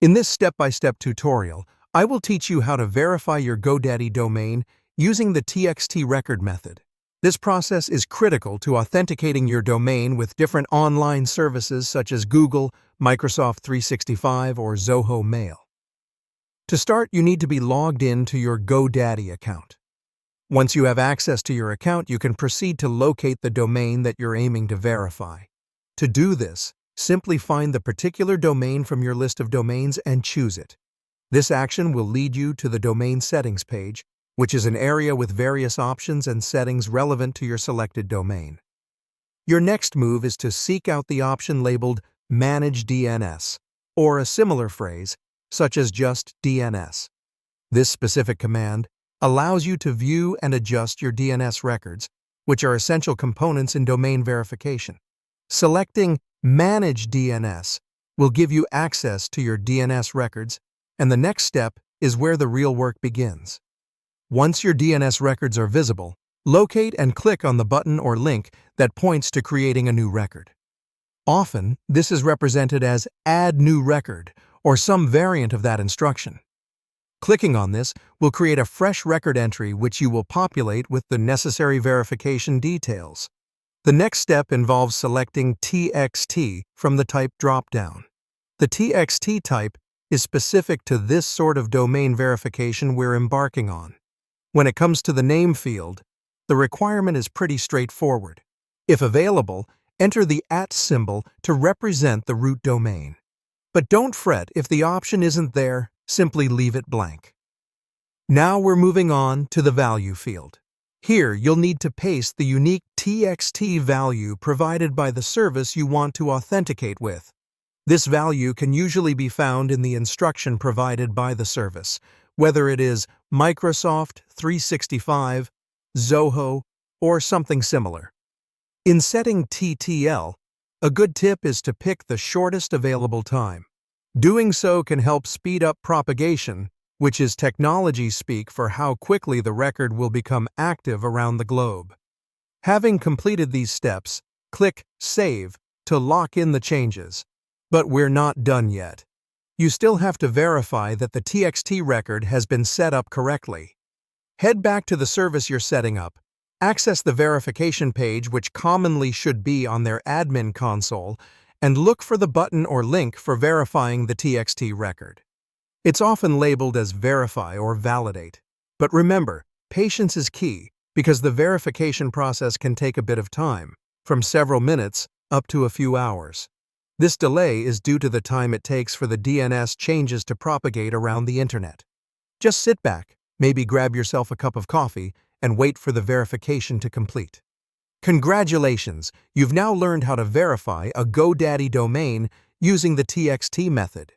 In this step-by-step tutorial, I will teach you how to verify your GoDaddy domain using the TXT record method. This process is critical to authenticating your domain with different online services such as Google, Microsoft 365, or Zoho Mail. To start, you need to be logged in to your GoDaddy account. Once you have access to your account, you can proceed to locate the domain that you're aiming to verify. To do this, simply find the particular domain from your list of domains and choose it. This action will lead you to the Domain Settings page, which is an area with various options and settings relevant to your selected domain. Your next move is to seek out the option labeled Manage DNS, or a similar phrase, such as just DNS. This specific command allows you to view and adjust your DNS records, which are essential components in domain verification. Selecting Manage DNS will give you access to your DNS records, and the next step is where the real work begins. Once your DNS records are visible, locate and click on the button or link that points to creating a new record. Often, this is represented as Add New Record or some variant of that instruction. Clicking on this will create a fresh record entry which you will populate with the necessary verification details. The next step involves selecting TXT from the type drop-down. The TXT type is specific to this sort of domain verification we're embarking on. When it comes to the name field, the requirement is pretty straightforward. If available, enter the @ symbol to represent the root domain. But don't fret if the option isn't there, simply leave it blank. Now we're moving on to the value field. Here, you'll need to paste the unique TXT value provided by the service you want to authenticate with. This value can usually be found in the instruction provided by the service, whether it is Microsoft 365, Zoho, or something similar. In setting TTL, a good tip is to pick the shortest available time. Doing so can help speed up propagation, which is technology speak for how quickly the record will become active around the globe. Having completed these steps, click Save to lock in the changes. But we're not done yet. You still have to verify that the TXT record has been set up correctly. Head back to the service you're setting up. Access the verification page, which commonly should be on their admin console, and look for the button or link for verifying the TXT record. It's often labeled as Verify or Validate. But remember, patience is key because the verification process can take a bit of time, from several minutes up to a few hours. This delay is due to the time it takes for the DNS changes to propagate around the internet. Just sit back, maybe grab yourself a cup of coffee, and wait for the verification to complete. Congratulations! You've now learned how to verify a GoDaddy domain using the TXT method.